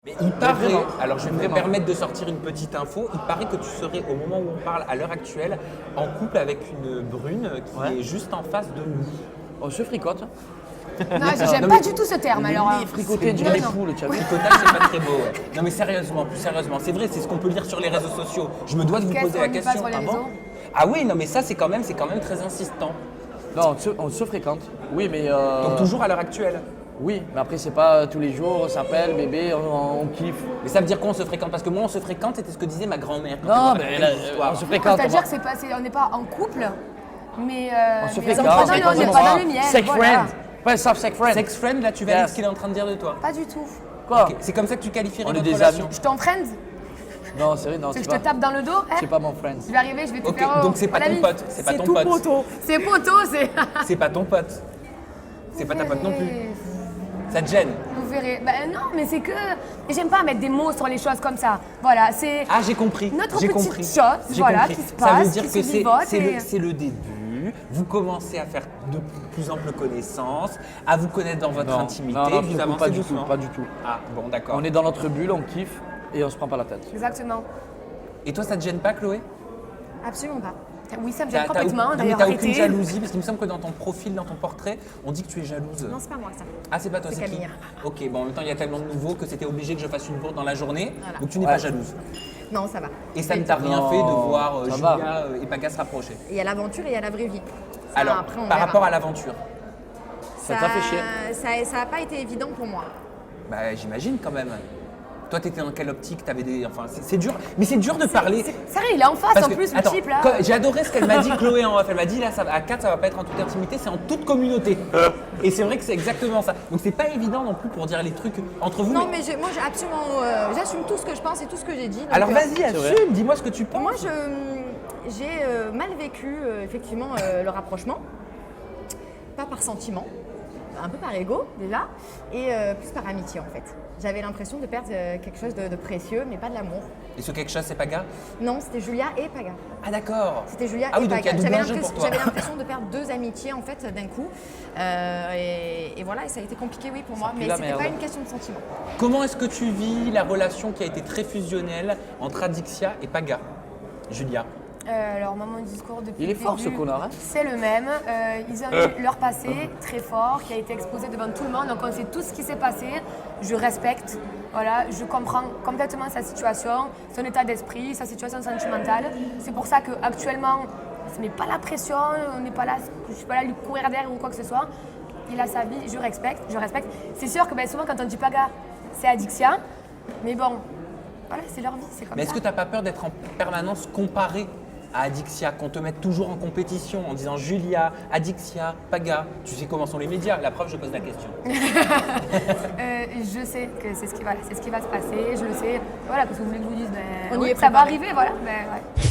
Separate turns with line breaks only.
Mais il paraît,
vraiment.
alors je vais me
Vraiment.
permettre de sortir une petite info, il paraît que tu serais au moment où on parle à l'heure actuelle en couple avec une brune qui
Ouais.
est juste en face de nous.
On se fricote.
Non, j'aime
Non,
pas
mais-
du tout ce terme alors.
Les fricotés, on dirait les
Non, non.
poules, tu as vu?
Tricotage, c'est pas très beau. Ouais. Non mais sérieusement, plus sérieusement, c'est vrai, c'est ce qu'on peut lire sur les réseaux sociaux. Je me dois de vous
Qu'est-ce
poser la
qu'on dit pas
question.
sur les
Ah bon
réseaux?
Ah oui, non mais ça c'est quand même très insistant.
Non, on se fréquente. Oui, mais.
Donc toujours à l'heure actuelle.
Oui, mais après, c'est pas tous les jours, on s'appelle, bébé, on kiffe.
Mais ça veut dire quoi on se fréquente? Parce que moi on se fréquente, c'était ce que disait ma grand-mère. quand
Non,
elle me
mais
racontait
là,
une histoire.
on se
Non,
fréquente.
c'est-à-dire que on n'est pas en couple, mais
On se
mais
fréquente.
on n'est pas dans le miel.
Sex
voilà.
friend. Pas soft sex friend.
Sex friend, là tu valides
Yes.
ce qu'il est en train de dire de toi.
Pas du tout.
Quoi?
Ok, c'est comme ça que tu qualifierais
On est
notre
des
relation.
amis.
Je t'en friend.
Non, c'est vrai, non,
Tu veux
c'est
que je te
pas.
tape dans le dos, hein?
C'est pas mon friend.
Je vais arriver, je vais te
Ok,
faire.
donc c'est pas
mon
ton
ami.
pote, c'est pas ton
tout
pote.
poteau. C'est poteau, c'est.
C'est pas ton pote. C'est pas ta pote non plus.
verrez.
Ça te gêne.
Vous verrez. Ben non, mais c'est que. J'aime pas mettre des mots sur les choses comme ça. Voilà, c'est.
Ah, j'ai compris.
Notre
j'ai
petite
compris.
chose,
J'ai
voilà,
compris.
qui se
Ça
passe,
veut dire
qui
que
se vivote et-
c'est le début. Vous commencez à faire de plus amples connaissances, à vous connaître dans votre
Non,
intimité,
non, non,
vous
du coup,
avancez
pas du
doucement.
tout, pas du tout.
Ah, bon, d'accord.
On est dans notre bulle, on kiffe et on se prend pas la tête.
Exactement.
Et toi, ça te gêne pas, Chloé?
Absolument pas. Oui, ça me
T'as-
gêne
t'as-
complètement.
non, mais
D'ailleurs,
t'as aucune
arrêtez.
jalousie, parce qu'il me semble que dans ton profil, dans ton portrait, on dit que tu es jalouse.
Non, c'est pas moi ça.
Ah, c'est pas toi,
C'est
c'est qui?
Camille.
Ok, bon, en même temps, il y a tellement de nouveaux que c'était obligé que je fasse une bourde dans la journée,
Voilà.
donc tu n'es
Ouais.
pas jalouse.
Non, ça va.
Et ça ne t'a rien
Non,
fait de voir
ça
Julia
va.
et Paga se rapprocher.
Il y a l'aventure et il y a la vraie vie. Ça,
Alors,
après, on
par
verra.
rapport à l'aventure,
Ça t'a fait chier?
Ça n'a pas été évident pour moi.
bah, j'imagine quand même. Toi, t'étais dans quelle optique? T'avais des. Enfin, c'est dur. Mais c'est dur de parler.
Sérieux, il est en face
Parce
en
que-
plus, le
attends,
type là.
J'ai adoré ce qu'elle m'a dit, Chloé en off. Elle m'a dit là, à 4, ça va pas être en toute intimité, c'est en toute communauté. Et c'est vrai que c'est exactement ça. Donc c'est pas évident non plus pour dire les trucs entre vous.
Non,
mais-
mais moi, j'ai absolument, j'assume tout ce que je pense et tout ce que j'ai dit. donc,
Alors vas-y,
vrai.
assume, dis-moi ce que tu penses.
Moi, j'ai mal vécu effectivement le rapprochement, pas par sentiment, un peu par ego déjà, et plus par amitié en fait. J'avais l'impression de perdre quelque chose de précieux, mais pas de l'amour.
Et ce quelque chose, c'est Paga?
Non, c'était Julia et Paga.
Ah d'accord.
C'était Julia
Ah
et
oui, donc il y a
Paga.
double enjeu pour toi.
J'avais l'impression de perdre deux amitiés en fait d'un coup, et voilà, et ça a été compliqué oui pour moi,
pue
mais
la
c'était
merde.
pas une question de sentiment.
Comment est-ce que tu vis la relation qui a été très fusionnelle entre Adixia et Paga? Julia.
Alors, moi, mon discours depuis
Il est
le
fort,
début,
ce connard, hein.
C'est le même. Ils ont eu leur passé très fort, qui a été exposé devant tout le monde. Donc, on sait tout ce qui s'est passé. Je respecte. Voilà, je comprends complètement sa situation, son état d'esprit, sa situation sentimentale. C'est pour ça qu'actuellement, on ne se met pas la pression. On n'est pas là, je ne suis pas là à lui courir derrière ou quoi que ce soit. Il a sa vie, je respecte. C'est sûr que souvent, quand on dit Paga, c'est Adixia. Mais bon, voilà, c'est leur vie, c'est comme
Mais
ça.
est-ce que tu n'as pas peur d'être en permanence comparé à Adixia, qu'on te mette toujours en compétition en disant Julia, Adixia, Paga? Tu sais comment sont les médias, la preuve, je pose la question.
Je sais que c'est ce qui va se passer, je le sais. Voilà, parce que vous voulez que je vous dise,
On y est
ça va
préparé.
arriver, voilà. Ben, ouais.